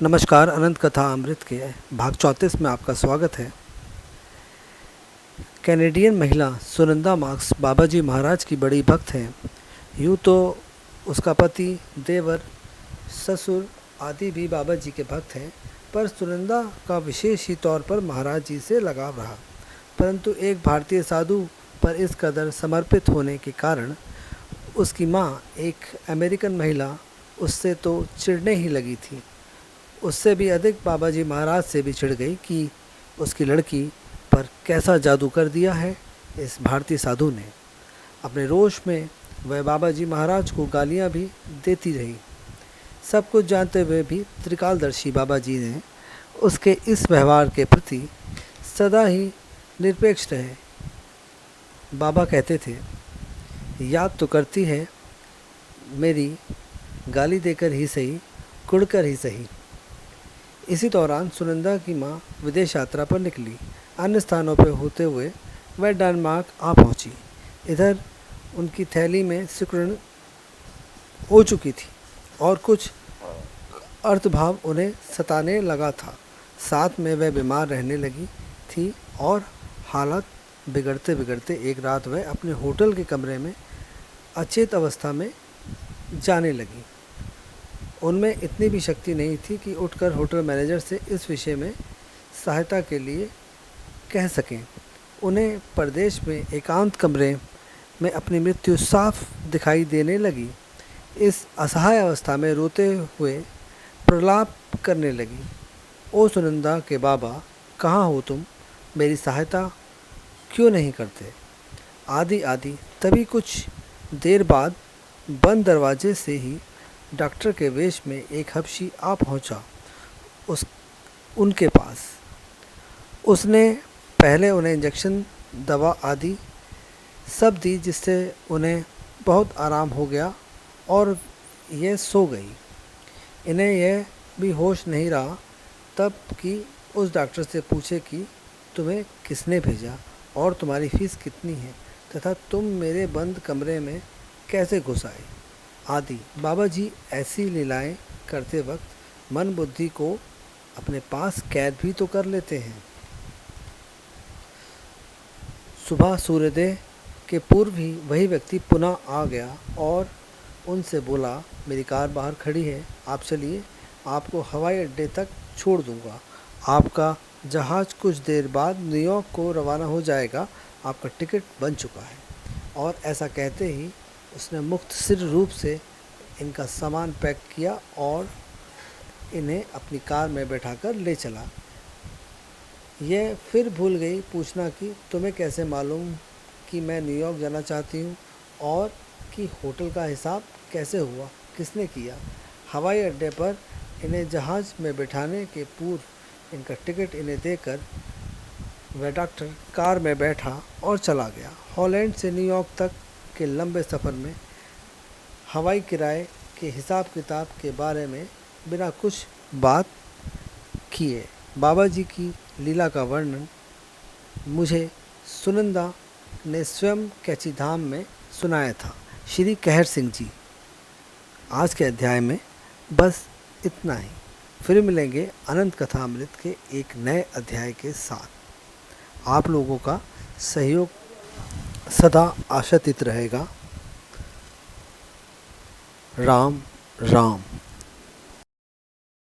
नमस्कार। अनंत कथा अमृत के भाग 34 में आपका स्वागत है। कैनेडियन महिला सुनंदा मार्क्स बाबा जी महाराज की बड़ी भक्त हैं। यूँ तो उसका पति, देवर, ससुर आदि भी बाबा जी के भक्त हैं, पर सुनंदा का विशेष ही तौर पर महाराज जी से लगाव रहा। परंतु एक भारतीय साधु पर इस कदर समर्पित होने के कारण उसकी माँ, एक अमेरिकन महिला, उससे तो चिढ़ने ही लगी थी। उससे भी अधिक बाबा जी महाराज से भी चिढ़ गई कि उसकी लड़की पर कैसा जादू कर दिया है इस भारतीय साधु ने। अपने रोष में वह बाबा जी महाराज को गालियाँ भी देती रही। सब कुछ जानते हुए भी त्रिकालदर्शी बाबा जी ने उसके इस व्यवहार के प्रति सदा ही निरपेक्ष रहे। बाबा कहते थे, याद तो करती है मेरी, गाली देकर ही सही, कुढ़कर ही सही। इसी दौरान सुनंदा की माँ विदेश यात्रा पर निकली। अन्य स्थानों पर होते हुए वह डेनमार्क आ पहुँची। इधर उनकी थैली में सिकुड़न हो चुकी थी और कुछ अर्थभाव उन्हें सताने लगा था। साथ में वह बीमार रहने लगी थी और हालत बिगड़ते बिगड़ते एक रात वह अपने होटल के कमरे में अचेत अवस्था में जाने लगी। उनमें इतनी भी शक्ति नहीं थी कि उठकर होटल मैनेजर से इस विषय में सहायता के लिए कह सकें। उन्हें परदेश में एकांत कमरे में अपनी मृत्यु साफ दिखाई देने लगी। इस असहाय अवस्था में रोते हुए प्रलाप करने लगी, ओ सुनंदा के बाबा, कहाँ हो तुम? मेरी सहायता क्यों नहीं करते? आदि आदि। तभी कुछ देर बाद बंद दरवाजे से ही डॉक्टर के वेश में एक हबशी आ पहुंचा उनके पास। उसने पहले उन्हें इंजेक्शन, दवा आदि सब दी, जिससे उन्हें बहुत आराम हो गया और ये सो गई। इन्हें यह भी होश नहीं रहा तब कि उस डॉक्टर से पूछे कि तुम्हें किसने भेजा और तुम्हारी फीस कितनी है तथा तुम मेरे बंद कमरे में कैसे घुस आए आदि। बाबा जी ऐसी लीलाएं करते वक्त मन बुद्धि को अपने पास कैद भी तो कर लेते हैं। सुबह सूर्योदय के पूर्व ही वही व्यक्ति पुनः आ गया और उनसे बोला, मेरी कार बाहर खड़ी है, आप चलिए, आपको हवाई अड्डे तक छोड़ दूंगा। आपका जहाज़ कुछ देर बाद न्यूयॉर्क को रवाना हो जाएगा, आपका टिकट बन चुका है। और ऐसा कहते ही उसने मुख्तसर रूप से इनका सामान पैक किया और इन्हें अपनी कार में बैठाकर ले चला। यह फिर भूल गई पूछना कि तुम्हें कैसे मालूम कि मैं न्यूयॉर्क जाना चाहती हूँ और कि होटल का हिसाब कैसे हुआ, किसने किया। हवाई अड्डे पर इन्हें जहाज़ में बैठाने के पूर्व इनका टिकट इन्हें देकर वह डॉक्टर कार में बैठा और चला गया। हॉलैंड से न्यूयॉर्क तक के लंबे सफ़र में हवाई किराए के हिसाब किताब के बारे में बिना कुछ बात किए बाबा जी की लीला का वर्णन मुझे सुनंदा ने स्वयं कैची धाम में सुनाया था। श्री कहर सिंह जी। आज के अध्याय में बस इतना ही। फिर मिलेंगे अनंत कथा अमृत के एक नए अध्याय के साथ। आप लोगों का सहयोग सदा आशातीत रहेगा। राम राम।